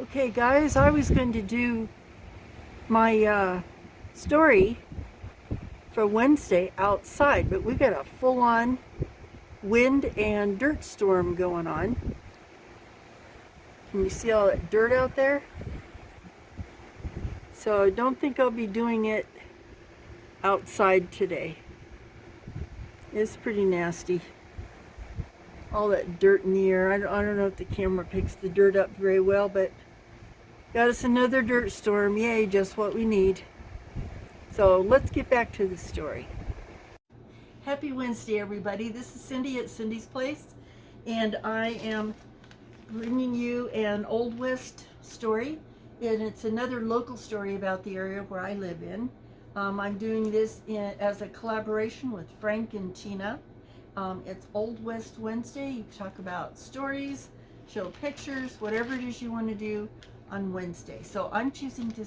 Okay, guys, I was going to do my story for Wednesday outside, but we got a full-on wind and dirt storm going on. Can you see all that dirt out there? So I don't think I'll be doing it outside today. It's pretty nasty. All that dirt in the air. I don't know if the camera picks the dirt up very well, but got us another dirt storm. Yay, just what we need. So let's get back to the story. Happy Wednesday, everybody. This is Cindy at Cindy's Place, and I am bringing you an Old West story, and it's another local story about the area where I live in. I'm doing this as a collaboration with Frank and Tina. It's Old West Wednesday. You talk about stories, show pictures, whatever it is you want to do on Wednesday. So I'm choosing to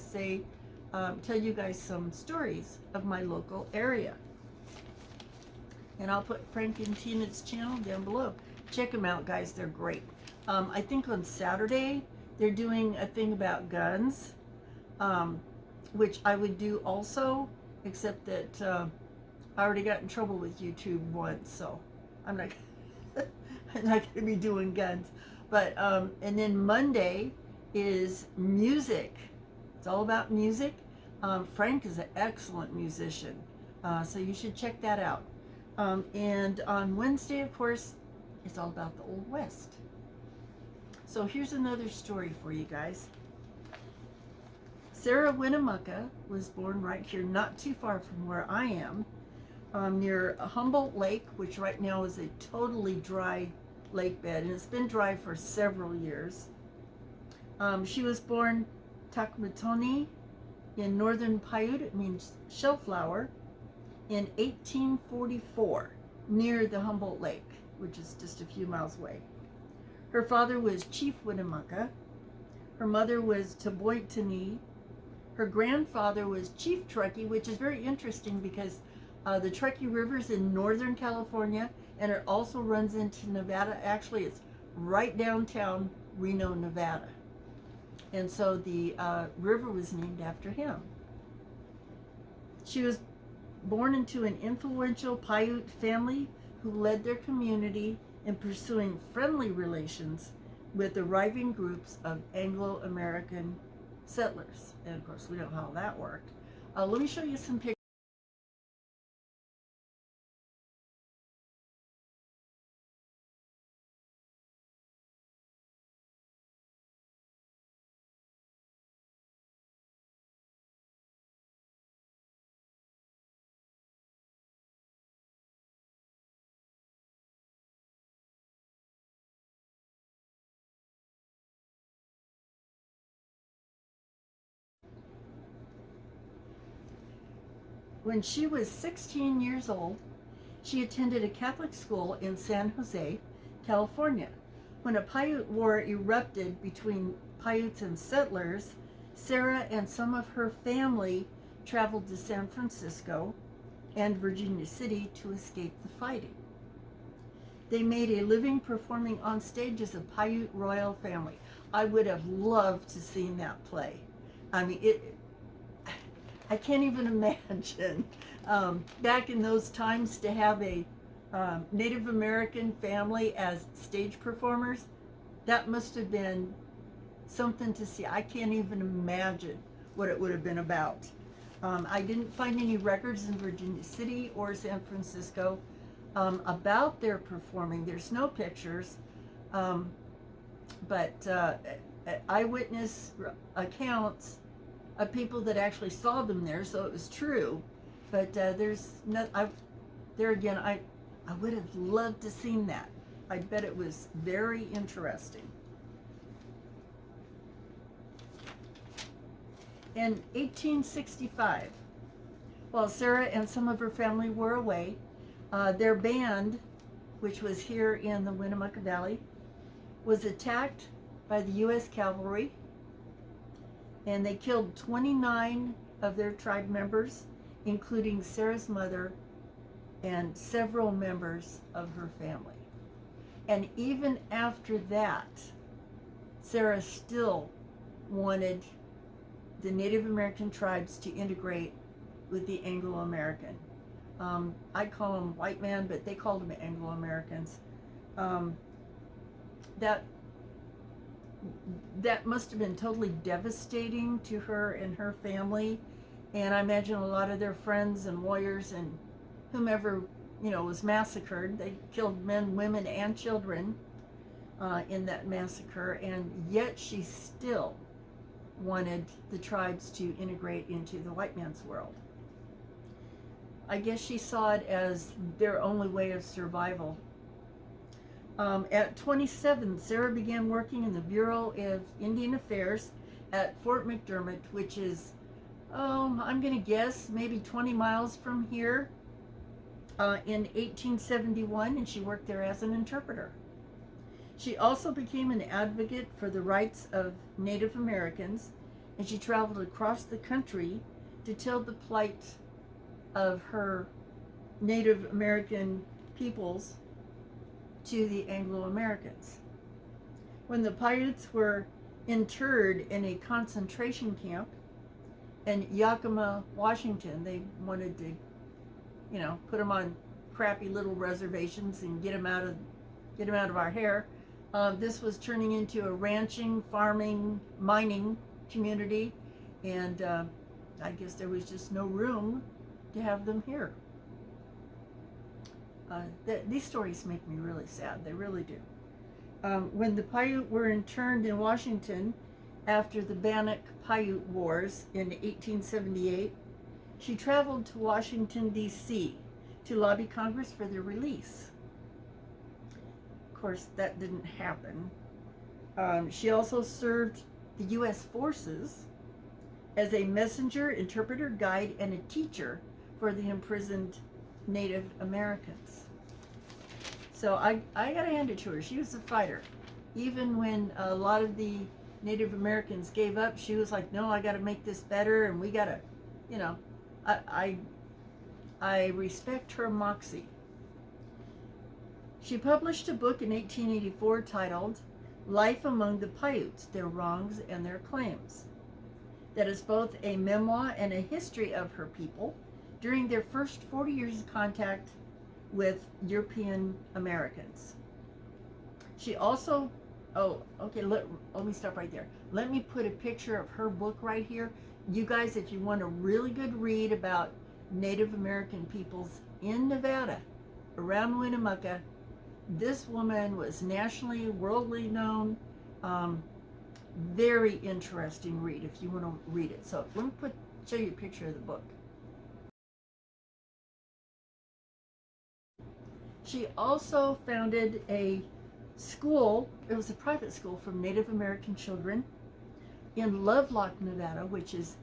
tell you guys some stories of my local area. And I'll put Frank and Tina's channel down below. Check them out, guys. They're great. I think on Saturday, they're doing a thing about guns, which I would do also, except that I already got in trouble with YouTube once, so I'm not I'm not going to be doing guns. But and then Monday is music. It's all about music. Frank is an excellent musician, so you should check that out. And on Wednesday, of course, it's all about the Old West. So here's another story for you guys. Sara Winnemucca was born right here, not too far from where I am, near Humboldt Lake, which right now is a totally dry lake bed, and it's been dry for several years. She was born Takmatoni in northern Paiute, it means shellflower, in 1844, near the Humboldt Lake, which is just a few miles away. Her father was Chief Winnemucca. Her mother was Taboitani. Her grandfather was Chief Truckee, which is very interesting because the Truckee River is in Northern California, and it also runs into Nevada. Actually, it's right downtown Reno, Nevada. And so the river was named after him. She was born into an influential Paiute family who led their community in pursuing friendly relations with arriving groups of Anglo-American settlers. And of course, we know how that worked. Let me show you some pictures. When she was 16 years old, she attended a Catholic school in San Jose, California. When a Paiute war erupted between Paiutes and settlers, Sara and some of her family traveled to San Francisco and Virginia City to escape the fighting. They made a living performing on stage as a Paiute royal family. I would have loved to seen that play. I mean, I can't even imagine back in those times to have a Native American family as stage performers. That must have been something to see. I can't even imagine what it would have been about. I didn't find any records in Virginia City or San Francisco about their performing. There's no pictures, but eyewitness accounts of people that actually saw them there, so it was true. But there's no, there again, I would have loved to seen that. I bet it was very interesting. In 1865, while Sara and some of her family were away, their band, which was here in the Winnemucca Valley, was attacked by the U.S. cavalry, and they killed 29 of their tribe members, including Sara's mother and several members of her family. And even after that, Sara still wanted the Native American tribes to integrate with the Anglo-American. I call them white men, but they called them Anglo-Americans. That must have been totally devastating to her and her family, and I imagine a lot of their friends and lawyers and whomever, was massacred. They killed men, women, and children in that massacre, and yet she still wanted the tribes to integrate into the white man's world. I guess she saw it as their only way of survival. At 27, Sara began working in the Bureau of Indian Affairs at Fort McDermott, which is, I'm going to guess, maybe 20 miles from here, in 1871, and she worked there as an interpreter. She also became an advocate for the rights of Native Americans, and she traveled across the country to tell the plight of her Native American peoples to the Anglo-Americans. When the Paiutes were interred in a concentration camp in Yakima, Washington, they wanted to, put them on crappy little reservations and get them out of our hair. This was turning into a ranching, farming, mining community, and I guess there was just no room to have them here. These stories make me really sad. They really do. When the Paiute were interned in Washington after the Bannock-Paiute Wars in 1878, she traveled to Washington, D.C. to lobby Congress for their release. Of course, that didn't happen. She also served the U.S. forces as a messenger, interpreter, guide, and a teacher for the imprisoned Native Americans. So I gotta hand it to her. She was a fighter. Even when a lot of the Native Americans gave up, she was like, no, I gotta make this better, and we gotta, I respect her moxie. She published a book in 1884 titled Life Among the Paiutes, Their Wrongs and Their Claims. That is both a memoir and a history of her people during their first 40 years of contact with European Americans. She also, let me stop right there. Let me put a picture of her book right here. You guys, if you want a really good read about Native American peoples in Nevada, around Winnemucca, this woman was nationally, worldly known. Very interesting read if you want to read it. So let me show you a picture of the book. She also founded a school. It was a private school for Native American children in Lovelock, Nevada, which is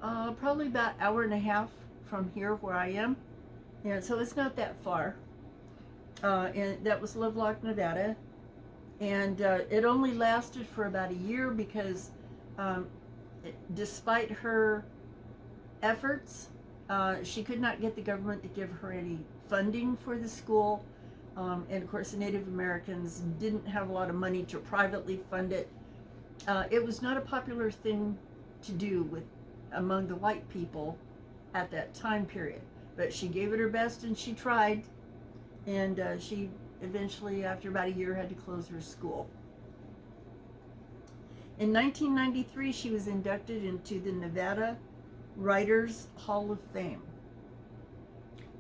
probably about an hour and a half from here where I am. And so it's not that far. And that was Lovelock, Nevada. And it only lasted for about a year because despite her efforts, she could not get the government to give her any funding for the school. And of course, the Native Americans didn't have a lot of money to privately fund it. It was not a popular thing to do among the white people at that time period. But she gave it her best and she tried. And she eventually, after about a year, had to close her school. In 1993, she was inducted into the Nevada Writers Hall of Fame.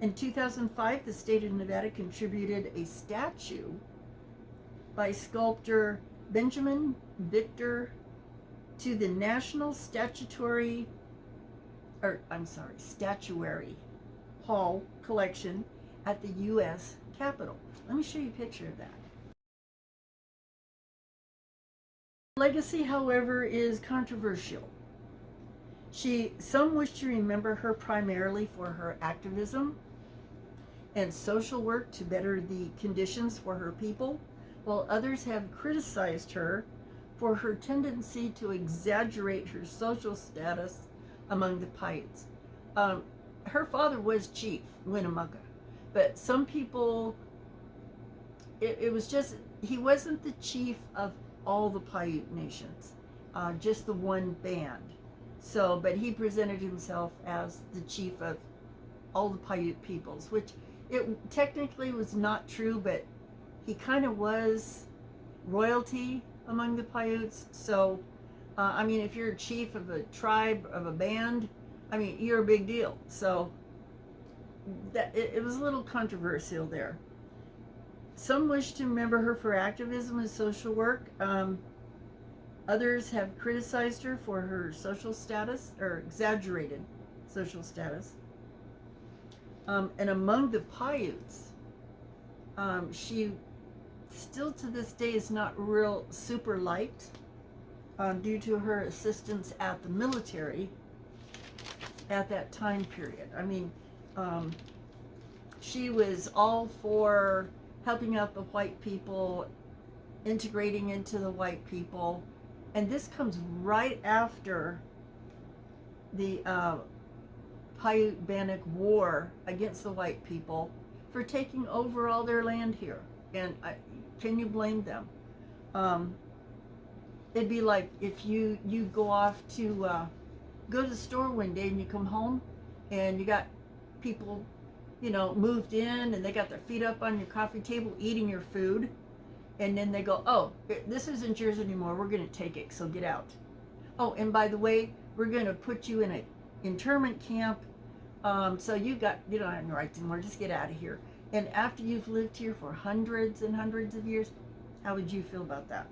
In 2005, the state of Nevada contributed a statue by sculptor Benjamin Victor to the National Statuary Hall collection at the U.S. Capitol. Let me show you a picture of that. Legacy, however, is controversial. Some wish to remember her primarily for her activism and social work to better the conditions for her people, while others have criticized her for her tendency to exaggerate her social status among the Paiutes. Her father was Chief Winnemucca, but some people, it was just, he wasn't the chief of all the Paiute nations. just the one band. So, but he presented himself as the chief of all the Paiute peoples, which it technically was not true, but he kind of was royalty among the Paiutes. So, I mean, if you're a chief of a tribe, of a band, I mean, you're a big deal. So, it was a little controversial there. Some wish to remember her for activism and social work. Others have criticized her for her social status, or exaggerated social status. And among the Paiutes, she still to this day is not real super liked due to her assistance at the military at that time period. I mean, she was all for helping out the white people, integrating into the white people. And this comes right after the Paiute-Bannock War against the white people for taking over all their land here. And can you blame them? It'd be like if you go off to go to the store one day and you come home and you got people, you know, moved in and they got their feet up on your coffee table eating your food. And then they go, oh, this isn't yours anymore. We're going to take it, so get out. Oh, and by the way, we're going to put you in an internment camp. So you don't have any rights anymore. Just get out of here. And after you've lived here for hundreds and hundreds of years, how would you feel about that?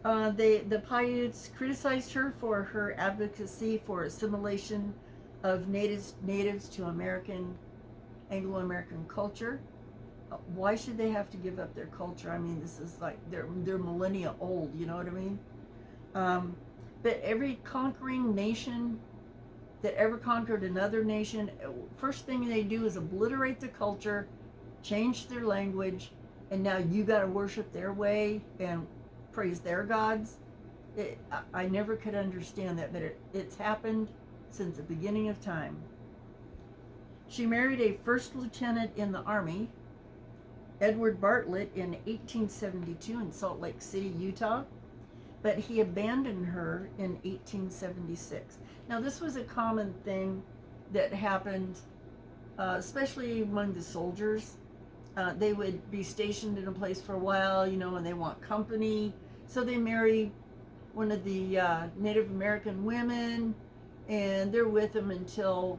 The Paiutes criticized her for her advocacy for assimilation of natives to Anglo-American culture. Why should they have to give up their culture? I mean, this is like they're millennia old, you know what I mean? But every conquering nation that ever conquered another nation, first thing they do is obliterate the culture, change their language, and now you got to worship their way and praise their gods. I never could understand that, but it's happened since the beginning of time. She married a first lieutenant in the Army, Edward Bartlett, in 1872 in Salt Lake City, Utah, but he abandoned her in 1876. Now, this was a common thing that happened, especially among the soldiers. They would be stationed in a place for a while, you know, and they want company, so they marry one of the Native American women, and they're with them until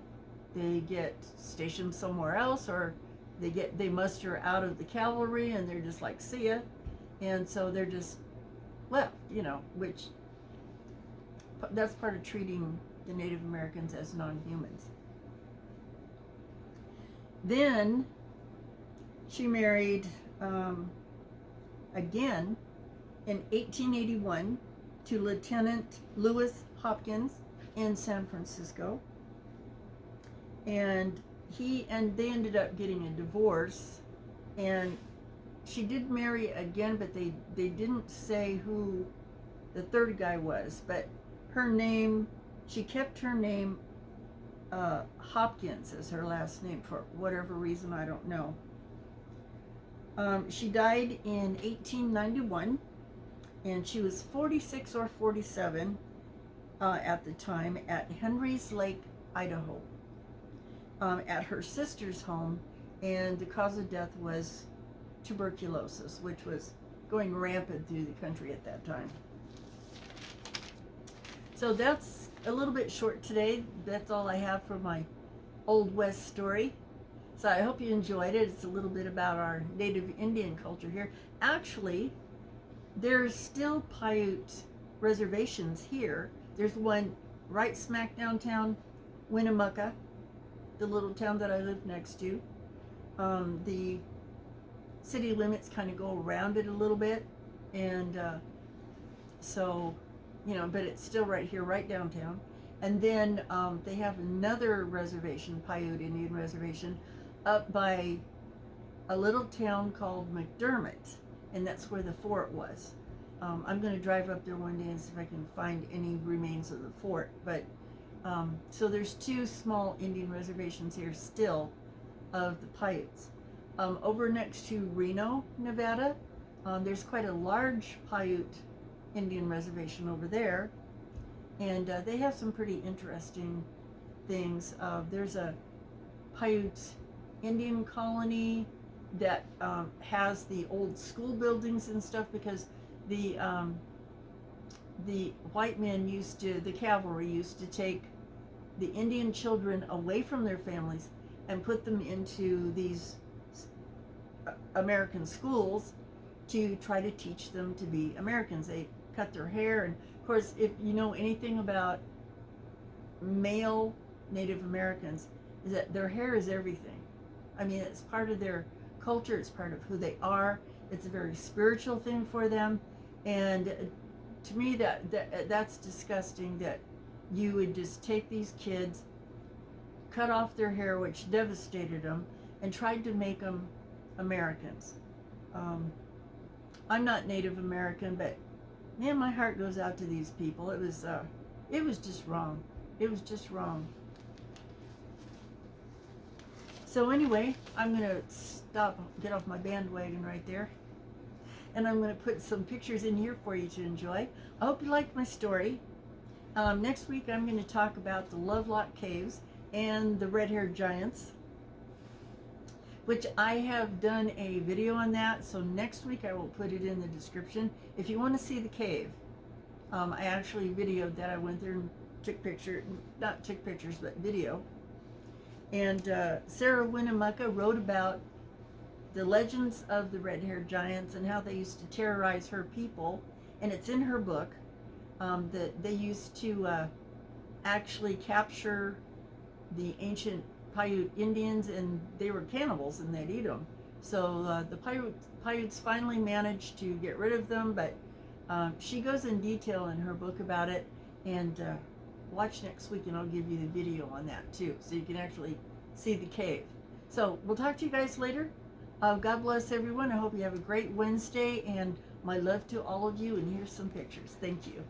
they get stationed somewhere else, or they muster out of the cavalry and they're just like, see ya. And so they're just left, you know, which that's part of treating the Native Americans as non-humans. Then she married again in 1881 to Lieutenant Lewis Hopkins in San Francisco. And they ended up getting a divorce, and she did marry again, but they didn't say who the third guy was, but her name, she kept her name Hopkins as her last name for whatever reason, I don't know. She died in 1891, and she was 46 or 47 at the time at Henry's Lake, Idaho. At her sister's home, and the cause of death was tuberculosis, which was going rampant through the country at that time. So that's a little bit short today. That's all I have for my Old West story. So I hope you enjoyed it. It's a little bit about our Native Indian culture here. Actually, there's still Paiute reservations here. There's one right smack downtown Winnemucca, the little town that I live next to. The city limits kind of go around it a little bit, and so, you know, but it's still right here, right downtown. And then they have another reservation, Paiute Indian Reservation, up by a little town called McDermott, and that's where the fort was. I'm going to drive up there one day and see if I can find any remains of the fort, but so there's two small Indian reservations here still of the Paiutes. Over next to Reno, Nevada, there's quite a large Paiute Indian reservation over there, and they have some pretty interesting things. There's a Paiute Indian colony that has the old school buildings and stuff, because the white men used to, the cavalry used to take the Indian children away from their families and put them into these American schools to try to teach them to be Americans. They cut their hair, and of course, if you know anything about male Native Americans, is that their hair is everything. I mean, it's part of their culture, it's part of who they are, it's a very spiritual thing for them, and to me that's disgusting, that you would just take these kids, cut off their hair, which devastated them, and tried to make them Americans. I'm not Native American, but man, my heart goes out to these people. It was just wrong. It was just wrong. So anyway, I'm gonna get off my bandwagon right there, and I'm gonna put some pictures in here for you to enjoy. I hope you liked my story. Next week I'm going to talk about the Lovelock Caves and the red-haired giants, which I have done a video on that, so next week I will put it in the description. If you want to see the cave, I actually videoed that. I went there and not took pictures, but video. And Sara Winnemucca wrote about the legends of the red-haired giants and how they used to terrorize her people, and it's in her book. That they used to actually capture the ancient Paiute Indians, and they were cannibals and they'd eat them. So the Paiutes finally managed to get rid of them, but she goes in detail in her book about it, and watch next week and I'll give you the video on that too, so you can actually see the cave. So we'll talk to you guys later. God bless everyone. I hope you have a great Wednesday, and my love to all of you, and here's some pictures. Thank you.